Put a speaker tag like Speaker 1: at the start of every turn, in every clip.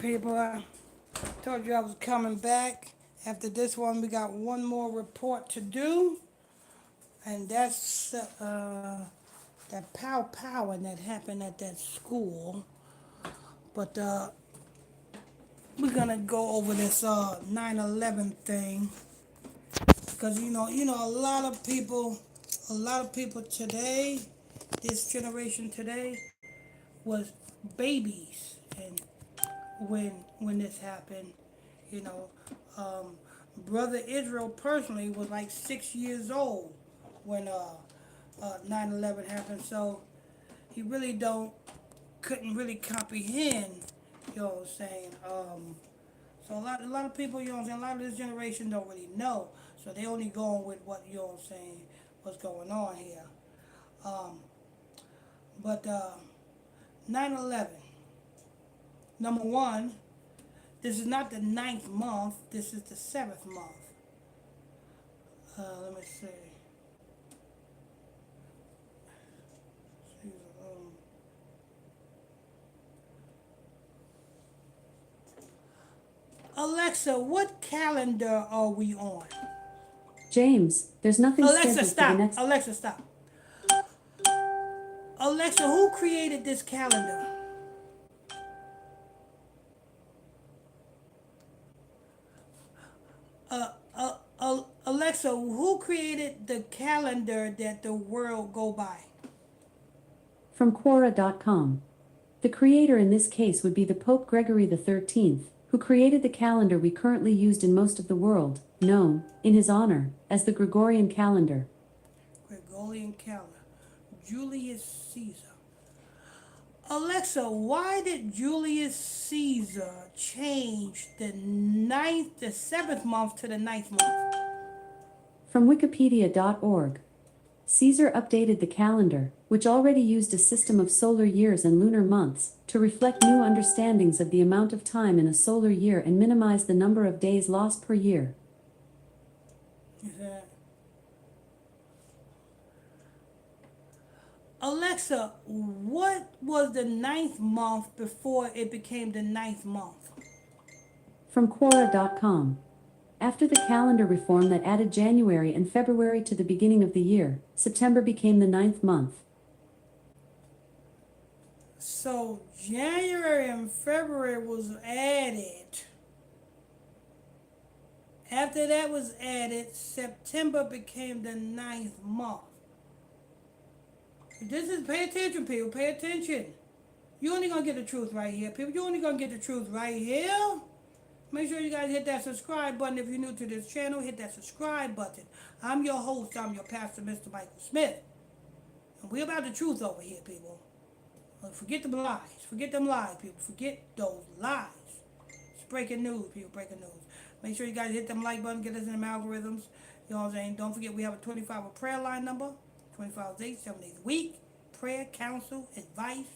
Speaker 1: people. I told you I was coming back. After this one, we got one more report to do, and that's that powering that happened at that school. But we're gonna go over this 9/11 thing because a lot of people today, this generation today, was babies, and when this happened, you know, um, brother Israel personally was like 6 years old when 9/11 happened, so he really don't couldn't really comprehend, you know what I'm saying. So a lot of people, you know what I'm saying, a lot of this generation don't really know, so they only going with what, you know what I'm saying, what's going on here. Um, but 9/11, number one, this is not the ninth month. This is the seventh month. Let me see. Um, Alexa, what calendar are we on?
Speaker 2: James, there's nothing
Speaker 1: Alexa,
Speaker 2: scheduled for the
Speaker 1: stop.
Speaker 2: next.
Speaker 1: Alexa, stop. Alexa, who created this calendar? Alexa, who created the calendar that the world go by?
Speaker 2: From Quora.com. The creator in this case would be the Pope Gregory XIII, who created the calendar we currently used in most of the world, known, in his honor, as the Gregorian calendar.
Speaker 1: Gregorian calendar. Julius Caesar. Alexa, why did Julius Caesar change the seventh month to the ninth month?
Speaker 2: From Wikipedia.org. Caesar updated the calendar, which already used a system of solar years and lunar months, to reflect new understandings of the amount of time in a solar year and minimize the number of days lost per year.
Speaker 1: Alexa, what was the ninth month before it became the ninth month?
Speaker 2: From Quora.com. After the calendar reform that added January and February to the beginning of the year, September became the ninth month.
Speaker 1: So January and February was added. After that was added, September became the ninth month. This is, pay attention, people, pay attention. You only gonna get the truth right here, people. You only gonna get the truth right here. Make sure you guys hit that subscribe button if you're new to this channel. Hit that subscribe button. I'm your host. I'm your pastor, Mr. Michael Smith. And we're about the truth over here, people. Forget them lies. Forget them lies, people. Forget those lies. It's breaking news, people. Breaking news. Make sure you guys hit them like button. Get us in them algorithms. You know what I'm saying? Don't forget we have a 24-hour prayer line number. 24 hours a day, 7 days a week. Prayer, counsel, advice.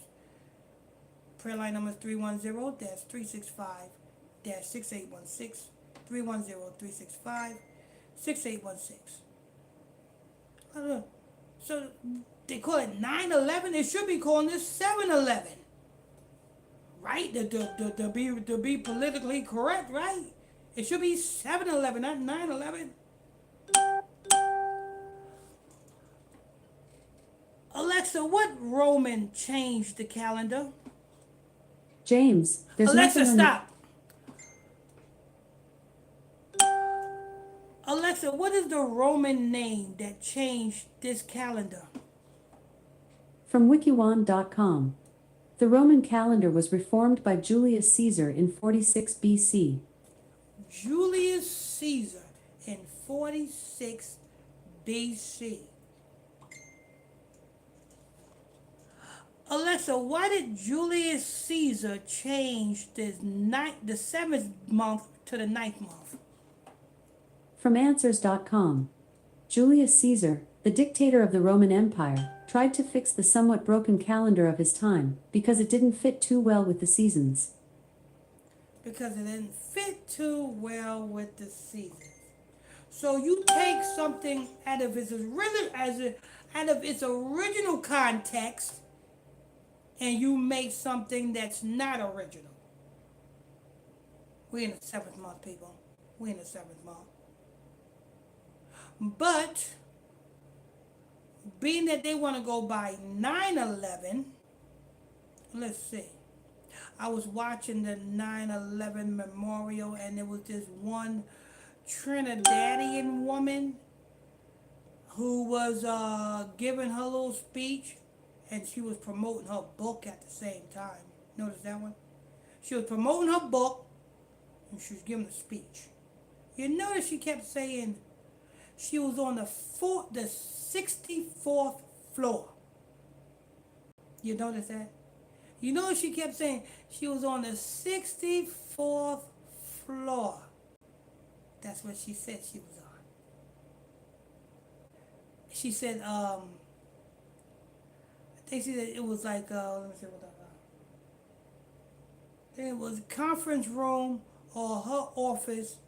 Speaker 1: Prayer line number is 310-365-6816. 310-365-6816. So they call it 9/11. They should be calling this 7/11, right? To be politically correct, right? It should be 7/11, not 9/11. Alexa, what Roman changed the calendar?
Speaker 2: James, there's
Speaker 1: Alexa,
Speaker 2: nothing.
Speaker 1: stop. Alexa, what is the Roman name that changed this calendar?
Speaker 2: From Wikiwan.com. The Roman calendar was reformed by Julius Caesar in 46 BC.
Speaker 1: Julius Caesar in 46 BC. Alexa, why did Julius Caesar change the seventh month to the ninth month?
Speaker 2: From Answers.com. Julius Caesar, the dictator of the Roman Empire, tried to fix the somewhat broken calendar of his time because it didn't fit too well with the seasons.
Speaker 1: Because it didn't fit too well with the seasons. So you take something out of its original context, and you make something that's not original. We're in the 7th month, people. We're in the 7th month. But being that they want to go by 9/11, let's see. I was watching the 9/11 memorial, and there was this one Trinidadian woman who was giving her little speech, and she was promoting her book at the same time. Notice that one? She was promoting her book, and she was giving a speech. You notice she kept saying she was on the 64th floor. You notice that? You know she kept saying she was on the 64th floor. That's what she said she was on. She said, I think she said it was like, let me see what that was. It was a conference room, or her office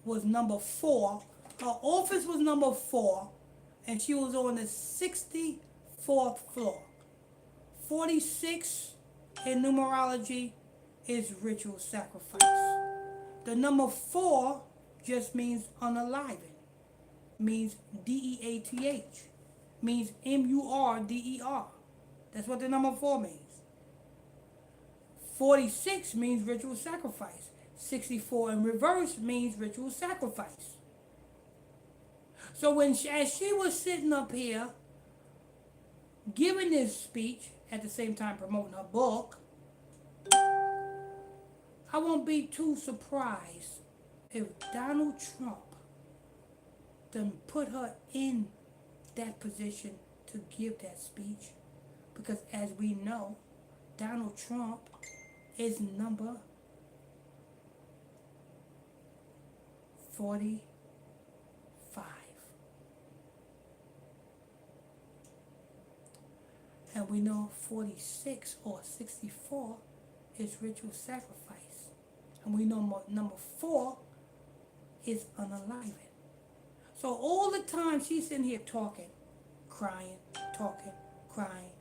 Speaker 1: was number 4. Her office was number 4, and she was on the 64th floor. 46 in numerology is ritual sacrifice. The number 4 just means unalivened, means DEATH, means MURDER. That's what the number 4 means. 46 means ritual sacrifice. 64 in reverse means ritual sacrifice. So as she was sitting up here giving this speech, at the same time promoting her book, I won't be too surprised if Donald Trump done put her in that position to give that speech. Because as we know, Donald Trump is number 45. And we know 46 or 64 is ritual sacrifice. And we know number 4 is unalivened. So all the time she's sitting here talking, crying, talking, crying.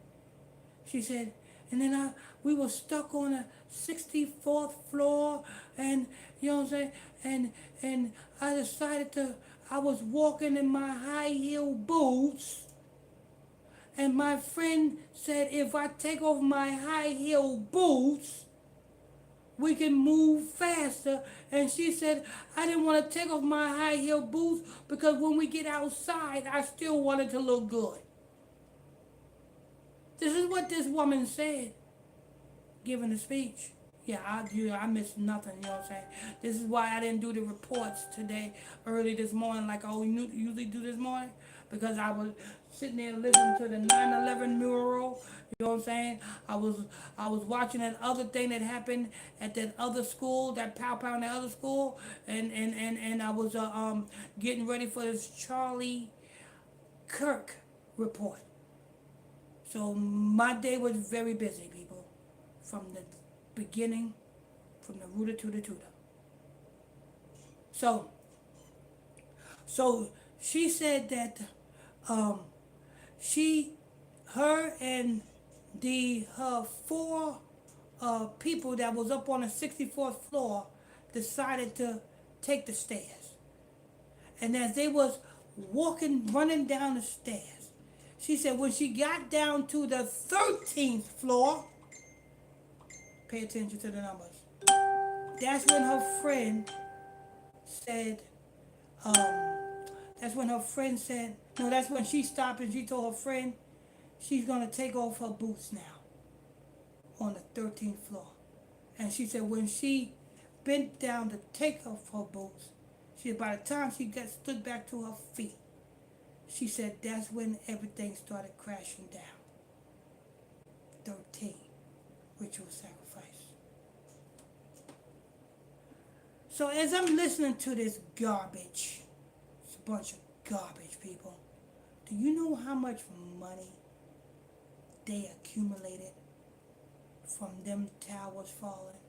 Speaker 1: She said, and then we were stuck on a 64th floor, and you know what I'm saying, and I decided I was walking in my high heel boots, and my friend said if I take off my high heel boots, we can move faster. And she said, I didn't want to take off my high heel boots because when we get outside, I still wanted to look good. This is what this woman said, giving a speech. Yeah, I missed nothing, you know what I'm saying? This is why I didn't do the reports today, early this morning, like I usually do this morning, because I was sitting there listening to the 9/11 mural, you know what I'm saying? I was watching that other thing that happened at that other school, that pow in the other school, and I was getting ready for this Charlie Kirk report. So my day was very busy, people, from the beginning, from the rooter to the tutor. So she said that her and her 4 people that was up on the 64th floor decided to take the stairs. And as they was running down the stairs, she said when she got down to the 13th floor, pay attention to the numbers, that's when her friend said, that's when she stopped and she told her friend she's going to take off her boots now on the 13th floor. And she said when she bent down to take off her boots, she said by the time she stood back to her feet, she said that's when everything started crashing down. 13, ritual sacrifice. So as I'm listening to this garbage, it's a bunch of garbage, people. Do you know how much money they accumulated from them towers falling?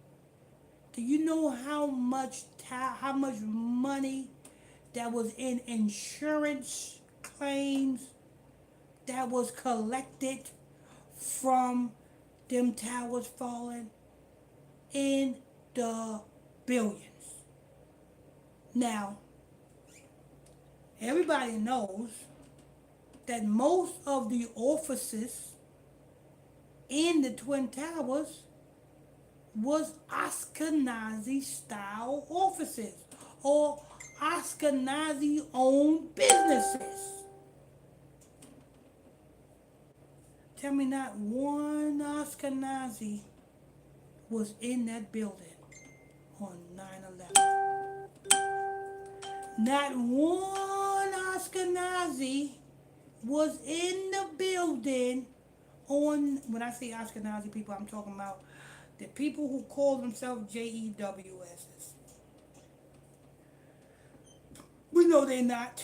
Speaker 1: Do you know how much money that was in insurance claims that was collected from them towers falling? In the billions. Now, everybody knows that most of the offices in the Twin Towers was Ashkenazi style offices or Ashkenazi owned businesses. Tell me not one Ashkenazi was in that building on 9/11. Not one Ashkenazi was in the building on, when I say Ashkenazi people, I'm talking about the people who call themselves JEWSs. We know they're not.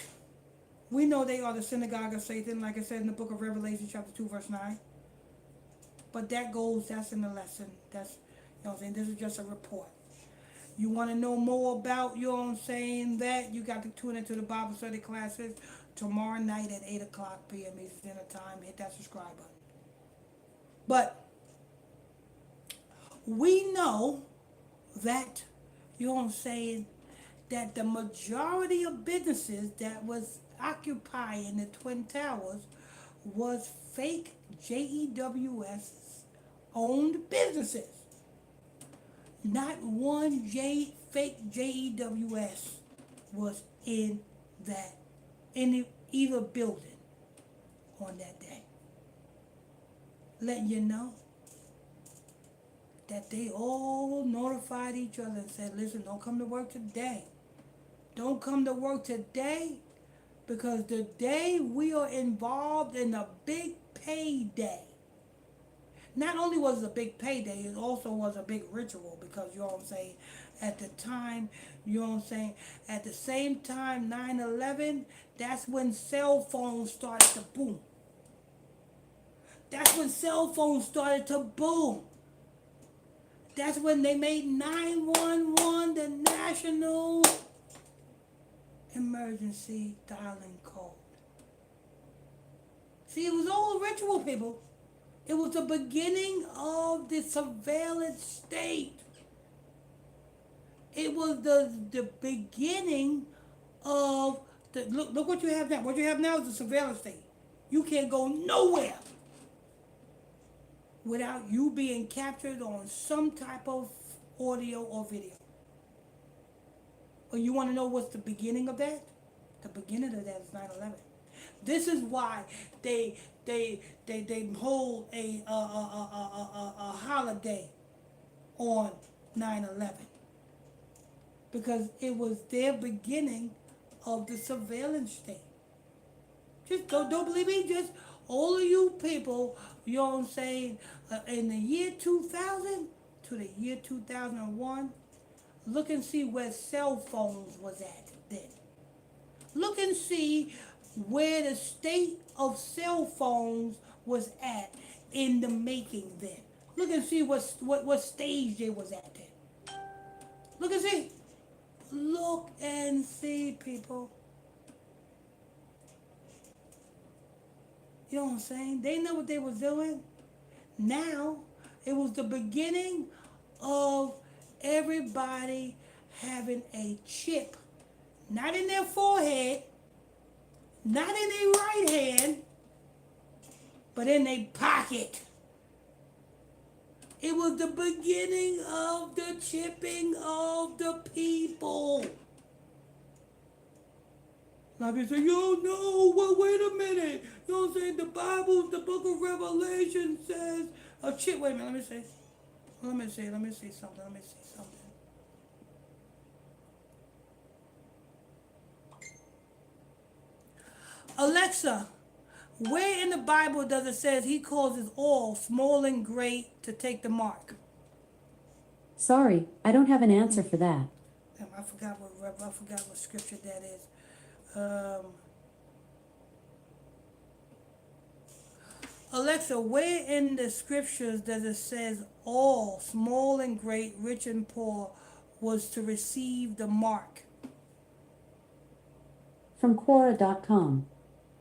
Speaker 1: We know they are the synagogue of Satan, like I said in the book of Revelation, chapter 2, verse 9. But that's in the lesson. That's, you know what I'm saying? This is just a report. You want to know more about, you know what I'm saying, that, you got to tune into the Bible study classes tomorrow night at 8 o'clock p.m. Eastern Standard Time. Hit that subscribe button. But we know that, you know what I'm saying, that the majority of businesses that was occupying the Twin Towers was fake JEWS owned businesses. Not one fake JEWS was in either building on that day. Letting you know that they all notified each other and said, listen, don't come to work today. Don't come to work today, because today we are involved in a big payday. Not only was it a big payday, it also was a big ritual, because, you know what I'm saying, at the time, you know what I'm saying, at the same time, 9/11, that's when cell phones started to boom. That's when cell phones started to boom. That's when they made 911 the national emergency dialing code. See, it was all a ritual, people. It was the beginning of the surveillance state. It was the beginning of the, look what you have now. What you have now is the surveillance state. You can't go nowhere without you being captured on some type of audio or video. Or you want to know what's the beginning of that? The beginning of that is 9/11. This is why they hold a holiday on 9/11, because it was their beginning of the surveillance state. Just don't believe me. Just all of you people, you know what I'm saying, in the year 2000 to the year 2001, look and see where cell phones was at then. Look and see where the state of cell phones was at in the making then. Look and see what stage they was at then. Look and see. Look and see, people. You know what I'm saying? They know what they was doing. Now, it was the beginning of everybody having a chip, not in their forehead, not in their right hand, but in their pocket. It was the beginning of the chipping of the people. A lot of people say, yo, no, well, wait a minute. You know what I'm saying? The Bible, the book of Revelation says a chip. Wait a minute, let me see something. Alexa, where in the Bible does it say he causes all, small and great, to take the mark?
Speaker 2: Sorry, I don't have an answer for that.
Speaker 1: I forgot what scripture that is. Alexa, where in the scriptures does it says all, small and great, rich and poor, was to receive the mark?
Speaker 2: From Quora.com.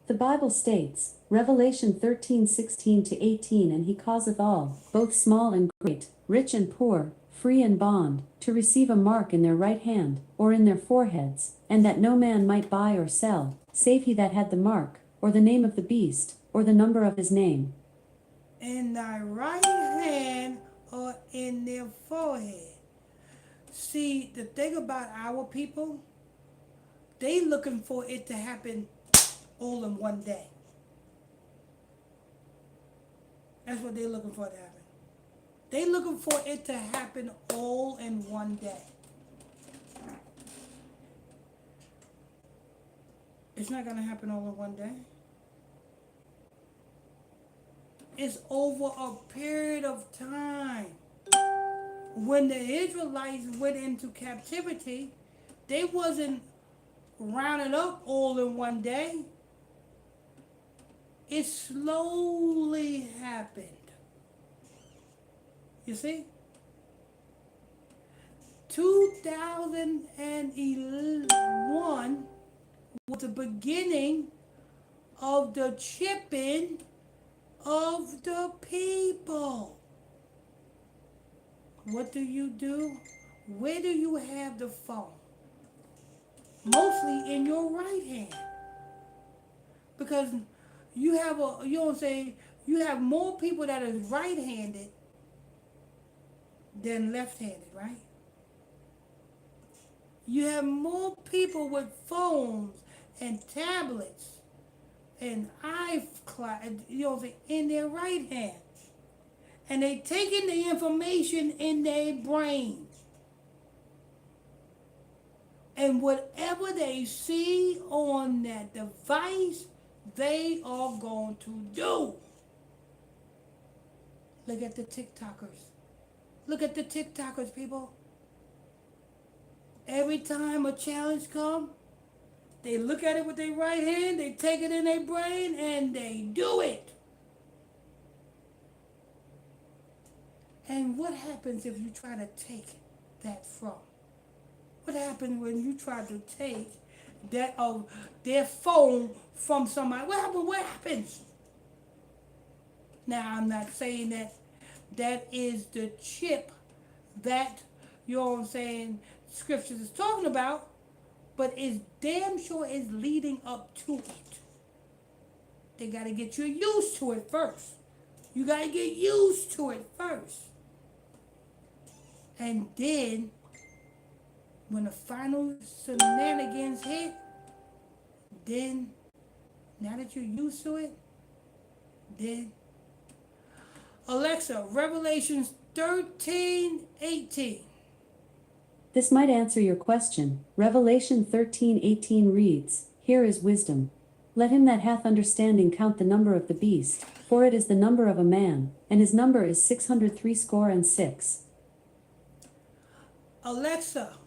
Speaker 2: The Bible states, Revelation 13:16-18, and he causeth all, both small and great, rich and poor, free and bond, to receive a mark in their right hand, or in their foreheads, and that no man might buy or sell, save he that had the mark, or the name of the beast, or the number of his name.
Speaker 1: In thy right hand or in their forehead. See, the thing about our people, they looking for it to happen all in one day. That's what they're looking for to happen. They looking for it to happen all in one day. It's not going to happen all in one day. It's over a period of time. When the Israelites went into captivity, they wasn't rounded up all in one day. It slowly happened. You see? 2001 was the beginning of the chipping of the people. What do? Where do you have the phone? Mostly in your right hand. Because you have you have more people that is right-handed than left-handed, right? You have more people with phones and tablets and iCloud, in their right hand. And they taking the information in their brain. And whatever they see on that device, they are going to do. Look at the TikTokers. Look at the TikTokers, people. Every time a challenge comes, they look at it with their right hand, they take it in their brain, and they do it. And what happens if you try to take that from? What happens when you try to take that their phone from somebody? What happens? Now, I'm not saying that is the chip that, scriptures is talking about, but it's damn sure is leading up to it. They got to get you used to it first. You got to get used to it first. And then, when the final shenanigans hit, then, now that you're used to it, then, Alexa, Revelations 13:18.
Speaker 2: This might answer your question. Revelation 13:18 reads, Here is wisdom. Let him that hath understanding count the number of the beast, for it is the number of a man, and his number is 666.
Speaker 1: Alexa,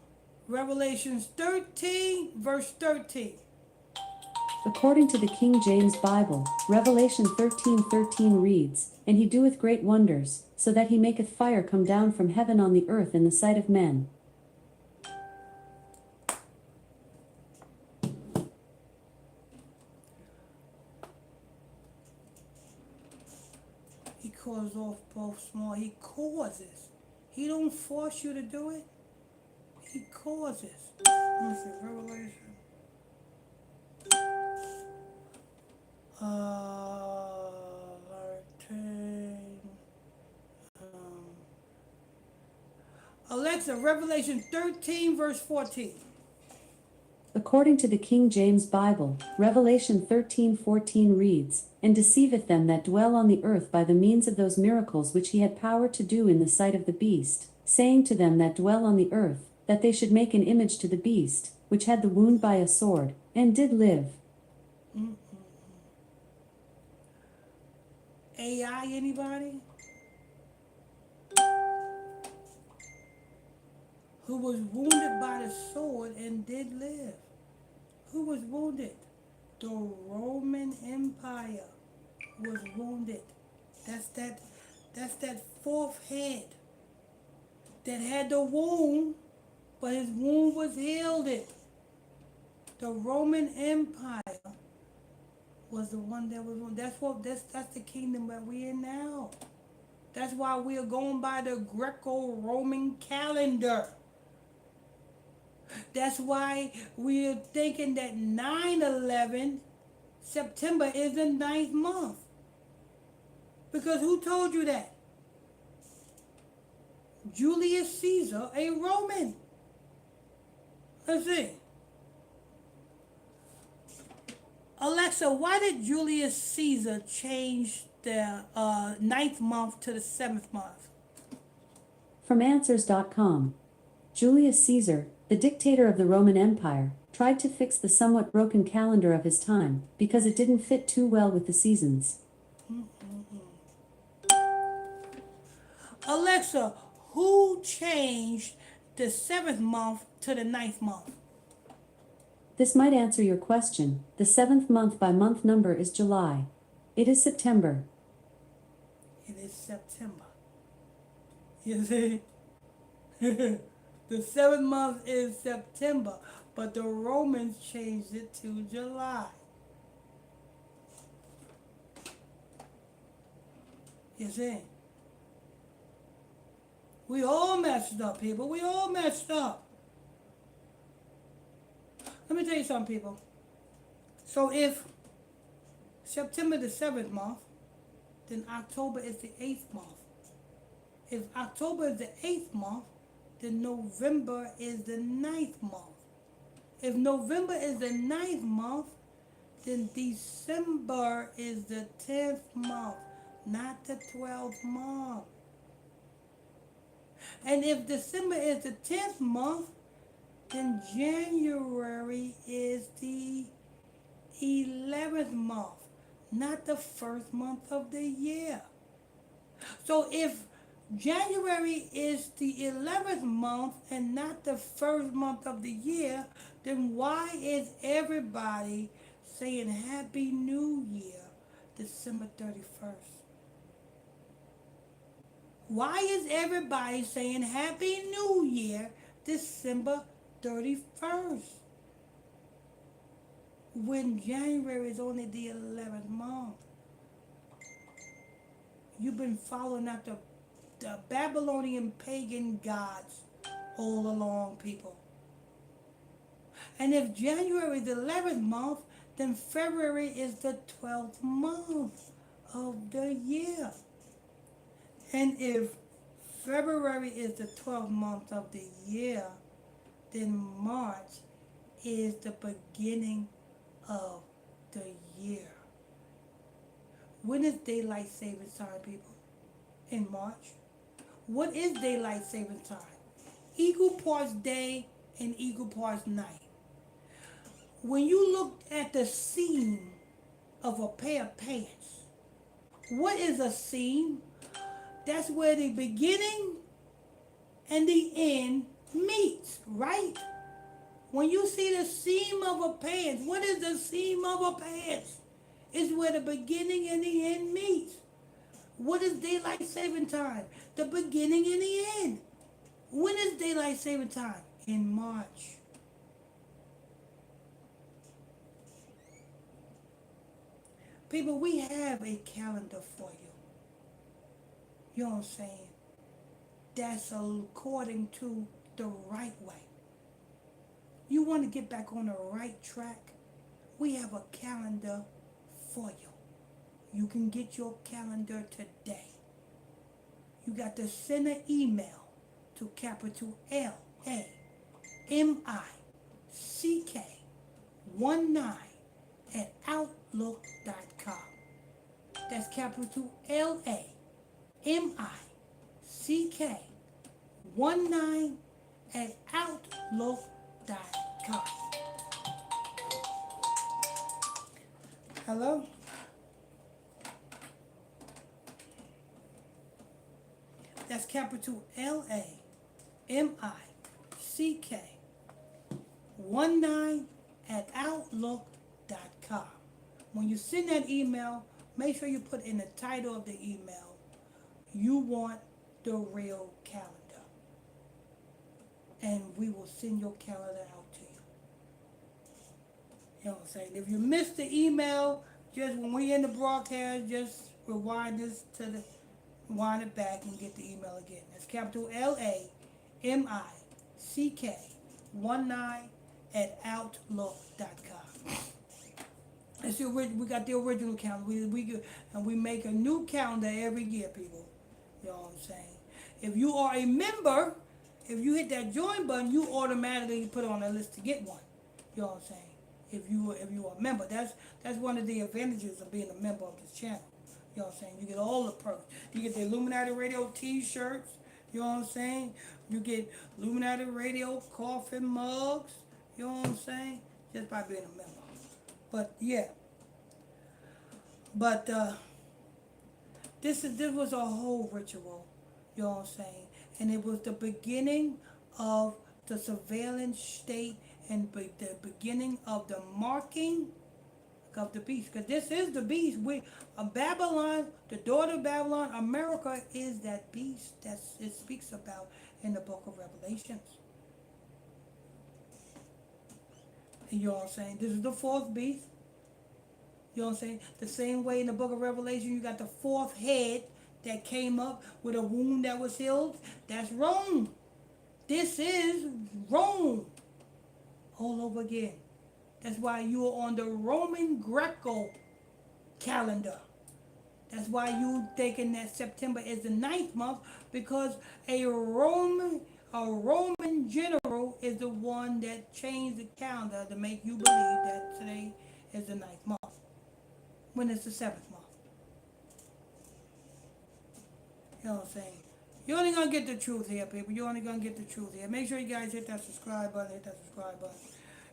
Speaker 1: Revelations 13, verse 13.
Speaker 2: According to the King James Bible, Revelation 13:13 reads, And he doeth great wonders, so that he maketh fire come down from heaven on the earth in the sight of men.
Speaker 1: He calls off both small. He causes. He don't force you to do it. He causes. Let me see, Revelation. Alexa, Revelation 13, verse 14.
Speaker 2: According to the King James Bible, Revelation 13:14 reads, And deceiveth them that dwell on the earth by the means of those miracles which he had power to do in the sight of the beast, saying to them that dwell on the earth, that they should make an image to the beast, which had the wound by a sword, and did live.
Speaker 1: AI, anybody? Who was wounded by the sword and did live. Who was wounded? The Roman Empire was wounded. That's that fourth head that had the wound, but his wound was healed. The Roman Empire was the one that was wounded. That's the kingdom that we're in now. That's why we are going by the Greco-Roman calendar. That's why we're thinking that 9/11, September, is the ninth month. Because who told you that? Julius Caesar, a Roman. Let's see. Alexa, why did Julius Caesar change the ninth month to the seventh month?
Speaker 2: From Answers.com. Julius Caesar, the dictator of the Roman Empire, tried to fix the somewhat broken calendar of his time because it didn't fit too well with the seasons.
Speaker 1: Alexa, who changed the seventh month to the ninth month?
Speaker 2: This might answer your question. The seventh month by month number is July. It is September.
Speaker 1: It is September. You see? The seventh month is September, but the Romans changed it to July. You see? We all messed up, people. We all messed up. Let me tell you something, people. So if September the seventh month, then October is the eighth month. If October is the eighth month, then November is the ninth month. If November is the ninth month, then December is the 10th month, not the 12th month. And if December is the 10th month, then January is the 11th month, not the first month of the year. So if January is the 11th month and not the first month of the year, then why is everybody saying Happy New Year December 31st? Why is everybody saying Happy New Year December 31st? When January is only the 11th month. You've been following after the Babylonian pagan gods all along, people. And if January is the 11th month, then February is the 12th month of the year. And if February is the 12th month of the year, then March is the beginning of the year. When is daylight savings time, people? In March. What is daylight savings time? Equal parts day and equal parts night. When you look at the seam of a pair of pants, what is a seam? That's where the beginning and the end meets, right? When you see the seam of a pants, what is the seam of a pants? It's where the beginning and the end meets. What is daylight saving time? The beginning and the end. When is daylight saving time? In March. People, we have a calendar for you. You know what I'm saying? That's according to the right way. You want to get back on the right track? We have a calendar for you. You can get your calendar today. You got to send an email to capital LAMICK19 at outlook.com. That's capital LAMICK19 at outlook.com. Hello? That's capital LAMICK19 at outlook.com. When you send that email, make sure you put in the title of the email, you want the real calendar. And we will send your calendar out to you. You know what I'm saying? If you missed the email, just when we're in the broadcast, just rewind this to the wind it back and get the email again. That's capital LAMICK 19 @outlook.com. It's the we got the original calendar. We make a new calendar every year, people. You know what I'm saying? If you are a member, if you hit that join button, you automatically put on a list to get one. You know what I'm saying? If you are a member, that's one of the advantages of being a member of this channel. You know what I'm saying? You get all the perks. You get the Illuminati Radio T-shirts. You know what I'm saying? You get Illuminati Radio coffee mugs. You know what I'm saying? Just by being a member. But yeah. But this was a whole ritual. You know what I'm saying? And it was the beginning of the surveillance state and the beginning of the marking of the beast. Because this is the beast. Babylon, the daughter of Babylon, America is that beast that it speaks about in the book of Revelations. You know what I'm saying? This is the fourth beast. You know what I'm saying? The same way in the book of Revelation, you got the fourth head that came up with a wound that was healed. That's Rome. This is Rome. All over again. That's why you are on the Roman Greco calendar. That's why you thinking that September is the 9th month, because a Roman general is the one that changed the calendar to make you believe that today is the 9th month, when it's the 7th month. You know what I'm saying? You're only going to get the truth here, people. You're only going to get the truth here. Make sure you guys hit that subscribe button. Hit that subscribe button.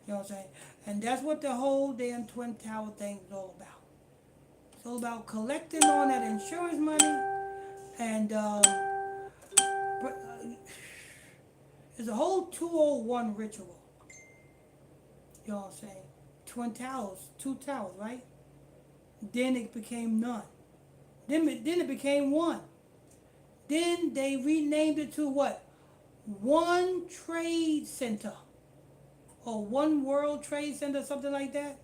Speaker 1: You know what I'm saying? And that's what the whole damn Twin Tower thing is all about. It's all about collecting on that insurance money. And it's a whole 201 ritual. You know what I'm saying? Twin Towers. 2 towers, right? Then it became none. Then it became one. Then they renamed it to what? One Trade Center. Or One World Trade Center, something like that.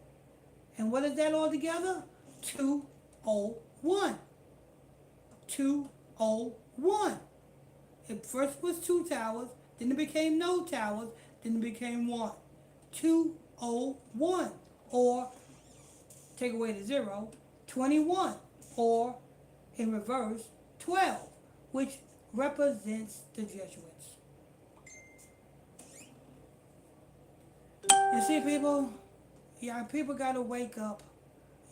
Speaker 1: And what is that all together? 201. 201. It first was 2 towers, then it became no towers, then it became 1. 201. Or, take away the 0, 21. Or, in reverse, 12. Which represents the Jesuits. You see, people, people gotta wake up.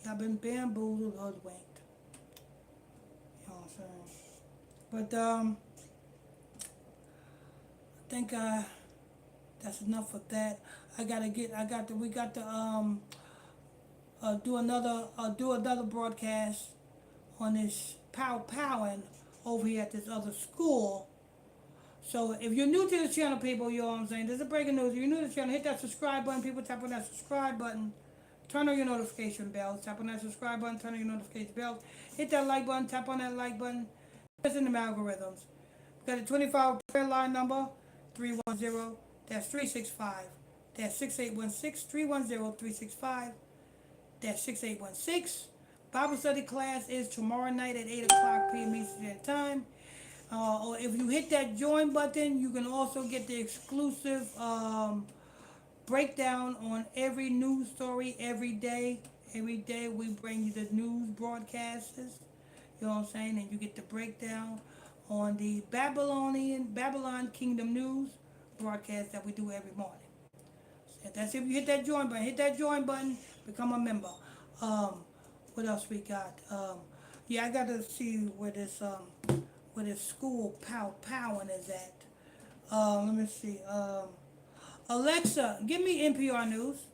Speaker 1: Y'all been bamboozled, hoodwinked. You know what I'm saying? But I think that's enough of that. We got to do another broadcast on this powering over here at this other school. So if you're new to this channel, people, you know what I'm saying? This is breaking news. If you're new to the channel, hit that subscribe button. People, tap on that subscribe button. Turn on your notification bell. Tap on that subscribe button. Turn on your notification bell. Hit that like button. Tap on that like button. It's in the algorithms. We got a 24-hour prayer line number, 310. That's 365. That's 6816 310 365. That's 6816. Bible study class is tomorrow night at 8 o'clock p.m. Eastern Standard Time. Or if you hit that join button, you can also get the exclusive breakdown on every news story every day. Every day we bring you the news broadcasters. You know what I'm saying? And you get the breakdown on the Babylon Kingdom News broadcast that we do every morning. So that's if you hit that join button. Hit that join button, become a member. What else we got? I got to see where this school powering is at. Let me see. Alexa, give me NPR News.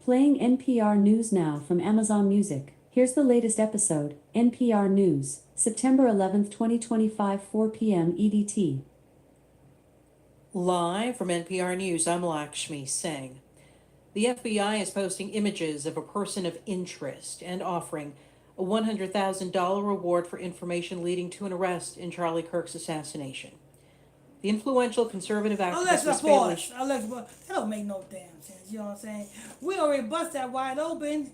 Speaker 2: Playing NPR News now from Amazon Music. Here's the latest episode, NPR News, September 11th, 2025, 4 p.m. EDT.
Speaker 3: Live from NPR News, I'm Lakshmi Singh. The FBI is posting images of a person of interest and offering a $100,000 reward for information leading to an arrest in Charlie Kirk's assassination. The influential conservative activist was
Speaker 1: Alexa, that don't make no damn sense. You know what I'm saying? We already bust that wide open.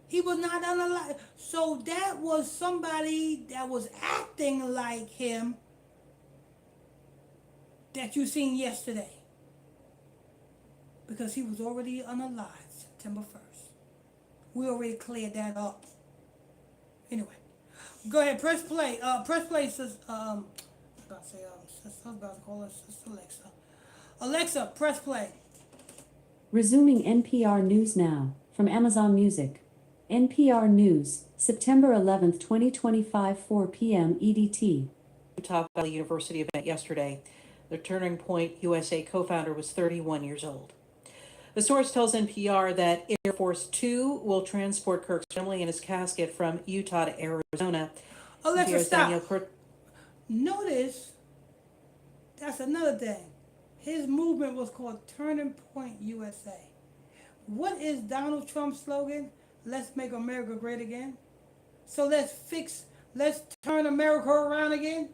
Speaker 1: He was not unalive. So that was somebody that was acting like him that you seen yesterday. Because he was already unalive September 1st. We already cleared that up. Anyway, go ahead, press play. Press play, sis. I was about to say, I was about to call her Sister Alexa. Alexa, press play.
Speaker 2: Resuming NPR News now, from Amazon Music. NPR News, September 11th, 2025, 4 p.m. EDT.
Speaker 3: Utah Valley University event yesterday. The Turning Point USA co-founder was 31 years old. The source tells NPR that Air Force Two will transport Kirk's family and his casket from Utah to Arizona.
Speaker 1: Alexa,
Speaker 3: Here's
Speaker 1: stop.
Speaker 3: Daniel
Speaker 1: Notice, that's another thing. His movement was called Turning Point USA. What is Donald Trump's slogan? Let's make America great again. So let's turn America around again.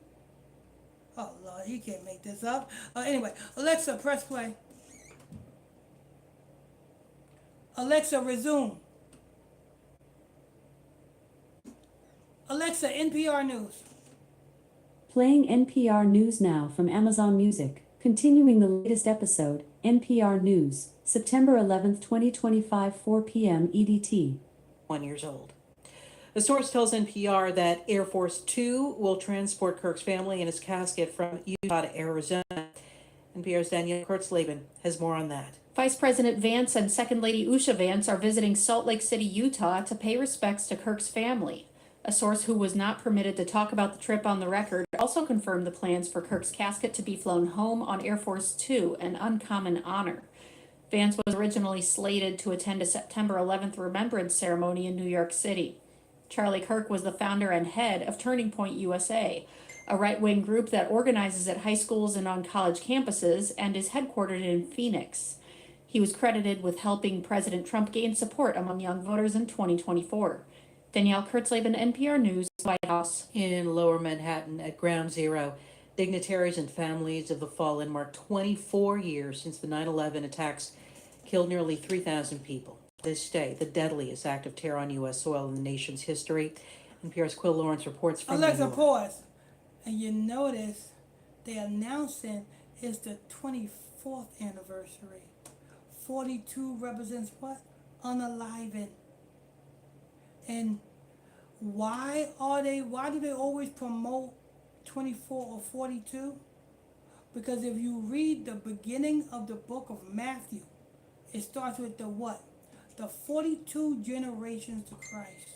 Speaker 1: Oh Lord, he can't make this up. Anyway, Alexa, press play. Alexa, resume. Alexa, NPR News.
Speaker 2: Playing NPR News now from Amazon Music. Continuing the latest episode, NPR News, September 11th, 2025, 4 p.m. EDT.
Speaker 3: 1 years old. The source tells NPR that Air Force Two will transport Kirk's family and his casket from Utah to Arizona. NPR's Danielle Kurtzleben has more on that.
Speaker 4: Vice President Vance and Second Lady Usha Vance are visiting Salt Lake City, Utah to pay respects to Kirk's family. A source who was not permitted to talk about the trip on the record also confirmed the plans for Kirk's casket to be flown home on Air Force Two, an uncommon honor. Vance was originally slated to attend a September 11th remembrance ceremony in New York City. Charlie Kirk was the founder and head of Turning Point USA, a right-wing group that organizes at high schools and on college campuses and is headquartered in Phoenix. He was credited with helping President Trump gain support among young voters in 2024. Danielle Kurtzleben, NPR News, White House.
Speaker 3: In Lower Manhattan at Ground Zero, dignitaries and families of the fallen marked 24 years since the 9/11 attacks killed nearly 3,000 people. This day, the deadliest act of terror on U.S. soil in the nation's history. NPR's Quill Lawrence reports from
Speaker 1: Alexa,
Speaker 3: New York.
Speaker 1: pause. And you notice they announcing is the 24th anniversary. 42 represents what? Unaliving. And why do they always promote 24 or 42? Because if you read the beginning of the book of Matthew, it starts with the what? The 42 generations to Christ.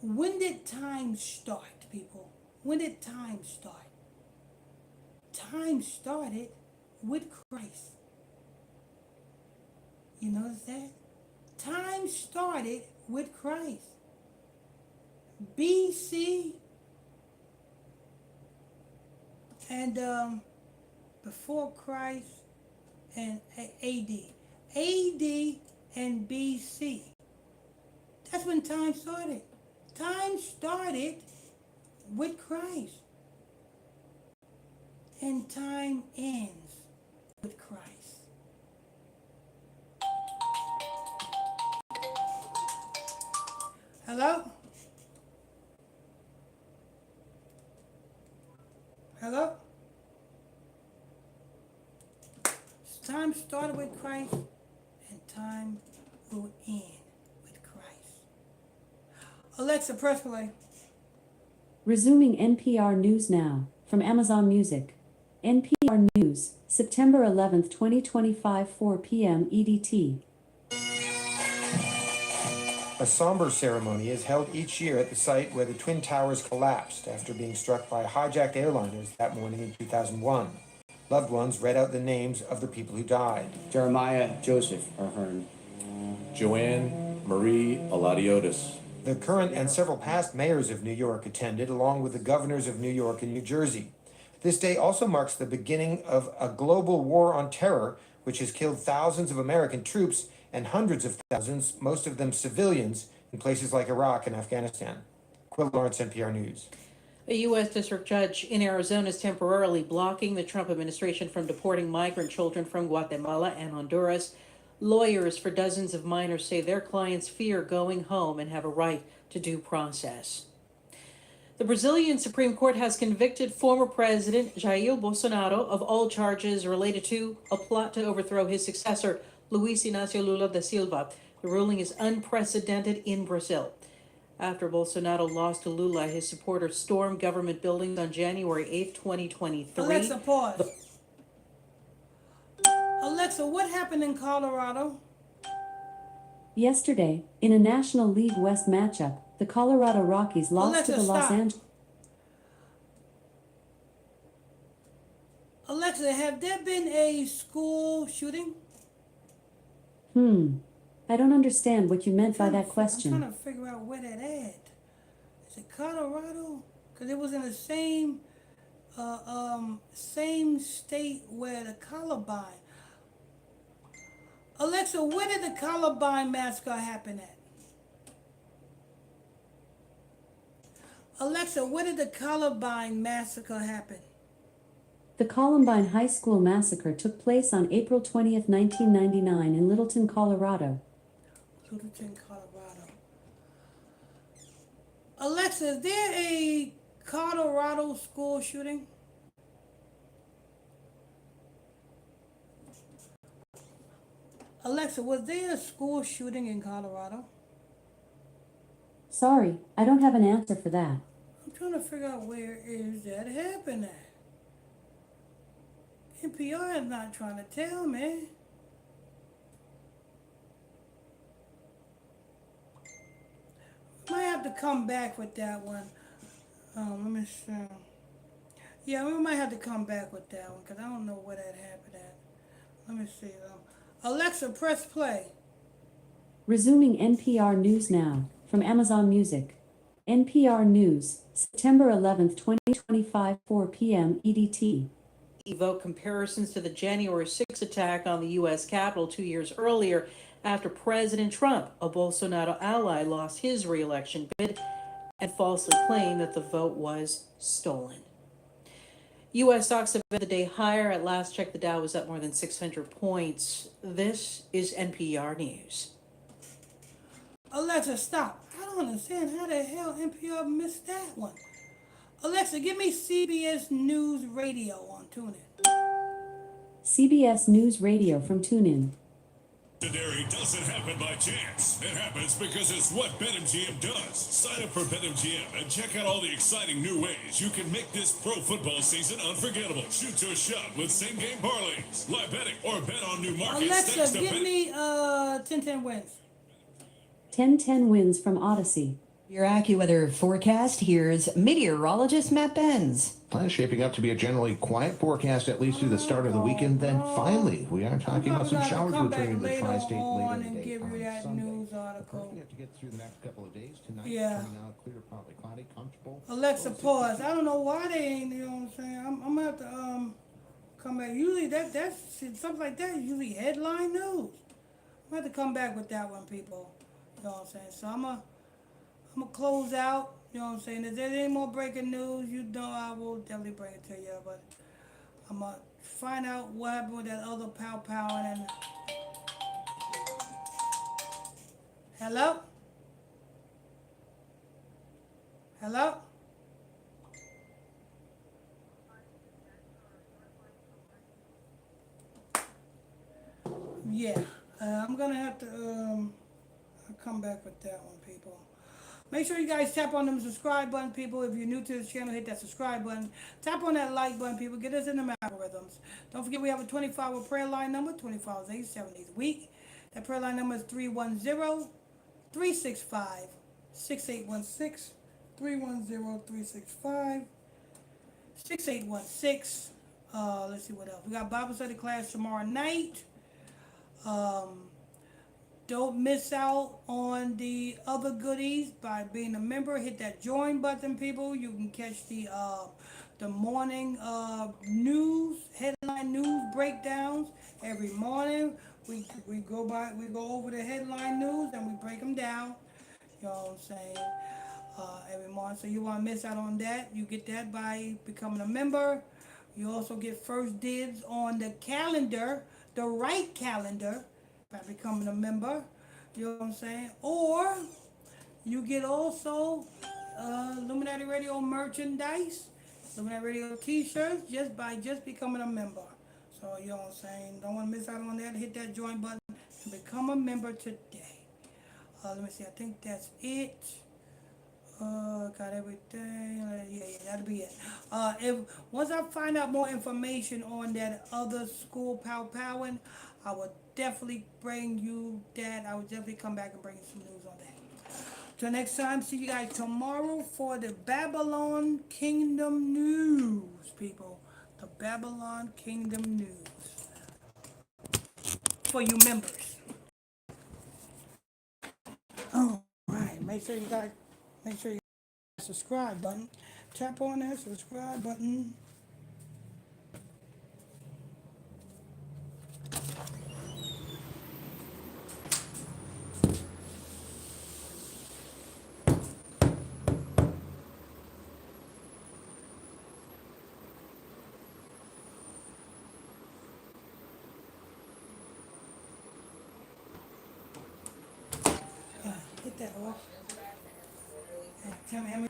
Speaker 1: When did time start, people? When did time start? Time started with Christ. You notice that? Time started with Christ. BC and before Christ and AD. AD and BC. That's when time started. Time started with Christ. And time ends with Christ. Hello? Hello? Time started with Christ and time will end with Christ. Alexa, press play.
Speaker 2: Resuming NPR News now, from Amazon Music. NPR News, September 11th, 2025, 4 p.m. EDT.
Speaker 5: A somber ceremony is held each year at the site where the Twin Towers collapsed after being struck by hijacked airliners that morning in 2001. Loved ones read out the names of the people who died.
Speaker 6: Jeremiah Joseph Ahern.
Speaker 7: Joanne Marie Aladiotis.
Speaker 5: The current and several past mayors of New York attended, along with the governors of New York and New Jersey. This day also marks the beginning of a global war on terror, which has killed thousands of American troops and hundreds of thousands, most of them civilians, in places like Iraq and Afghanistan. Quill Lawrence, NPR News.
Speaker 3: A U.S. district judge in Arizona is temporarily blocking the Trump administration from deporting migrant children from Guatemala and Honduras. Lawyers for dozens of minors say their clients fear going home and have a right to due process. The Brazilian Supreme Court has convicted former President Jair Bolsonaro of all charges related to a plot to overthrow his successor, Luiz Inácio Lula da Silva. The ruling is unprecedented in Brazil. After Bolsonaro lost to Lula, his supporters stormed government buildings on January 8th, 2023.
Speaker 1: Alexa, pause. Alexa, what happened in Colorado?
Speaker 2: Yesterday, in a National League West matchup, the Colorado Rockies lost to
Speaker 1: Alexa,
Speaker 2: the Los
Speaker 1: stop.
Speaker 2: Angeles.
Speaker 1: Alexa, have there been a school shooting?
Speaker 2: I don't understand what you meant by that
Speaker 1: I'm
Speaker 2: question.
Speaker 1: trying to figure out where that at. Is it Colorado? Because it was in the same state where the Columbine. Alexa, where did the Columbine massacre happen at? Alexa, where did the Columbine massacre happen?
Speaker 2: The Columbine High School massacre took place on April 20th, 1999 in Littleton, Colorado.
Speaker 1: Littleton, Colorado. Alexa, is there a Colorado school shooting? Alexa, was there a school shooting in Colorado?
Speaker 2: Sorry, I don't have an answer for that.
Speaker 1: I'm trying to figure out where is that happening at. NPR is not trying to tell me. Might have to come back with that one. Let me see. Yeah, we might have to come back with that one because I don't know where that happened at. Let me see. Alexa, press play.
Speaker 2: Resuming NPR News now, from Amazon Music. NPR News, September 11th, 2025, 4 p.m. EDT.
Speaker 3: Evoke comparisons to the January 6th attack on the U.S. Capitol 2 years earlier after President Trump, a Bolsonaro ally, lost his re-election bid and falsely claimed that the vote was stolen. U.S. stocks have been the day higher. At last check, the Dow was up more than 600 points. This is NPR News.
Speaker 1: Alexa, stop. I don't understand how the hell NPR missed that one. Alexa, give me CBS News Radio on TuneIn.
Speaker 2: CBS News Radio from TuneIn.
Speaker 8: Legendary doesn't happen by chance. It happens because it's what BetMGM does. Sign up for BetMGM and check out all the exciting new ways you can make this pro football season unforgettable. Shoot your shot with same-game parlays, live betting, or bet on new markets.
Speaker 1: Alexa, give me 10-10 wins.
Speaker 2: 10-10 wins from Odyssey.
Speaker 9: Your AccuWeather forecast, here's meteorologist Matt Benz.
Speaker 7: Plan is shaping up to be a generally quiet forecast, at least through the start of the weekend. Then finally, we are talking about some showers returning to the tri-state later in the day.
Speaker 1: Give you that
Speaker 7: Sunday.
Speaker 1: news article.
Speaker 7: We have to get through the next couple of days tonight.
Speaker 1: Yeah.
Speaker 7: Turning out clear, partly cloudy, comfortable.
Speaker 1: Alexa, pause. I don't know why they ain't, you know what I'm saying? I'm gonna have to come back. Usually that's something like that is usually headline news. I'm gonna have to come back with that one, people. You know what I'm saying? So I'm gonna close out. You know what I'm saying? If there's any more breaking news, you know I will definitely bring it to you. But I'm gonna find out what happened with that other pow and hello? Hello? Yeah, I'm gonna have to I'll come back with that one, people. Make sure you guys tap on the subscribe button, people. If you're new to this channel, hit that subscribe button. Tap on that like button, people. Get us in the algorithms. Don't forget we have a 24-hour prayer line number, 24 hours, 8, 7 days a week. That prayer line number is 310-365-6816. 310-365-6816. Let's see what else. We got Bible study class tomorrow night. Don't miss out on the other goodies by being a member. Hit that join button, people. You can catch the morning news, headline news breakdowns every morning. We go over the headline news and we break them down. You know what I'm saying? Every morning. So you want to miss out on that? You get that by becoming a member. You also get first dibs on the calendar, the right calendar. by becoming a member. You know what I'm saying? Or you get also Illuminati Radio merchandise, Illuminati Radio t-shirts just becoming a member. So you know what I'm saying? Don't want to miss out on that. Hit that join button and become a member today. Let me see. I think that's it. Got everything. Yeah, that'll be it. If once I find out more information on that other school powwowing, I will definitely bring you that. I will definitely come back and bring you some news on that. Till next time, see you guys tomorrow for the Babylon Kingdom news, people. The Babylon Kingdom news for you members. All right, make sure you subscribe button. Tap on that subscribe button. Hit that off. And tell me how many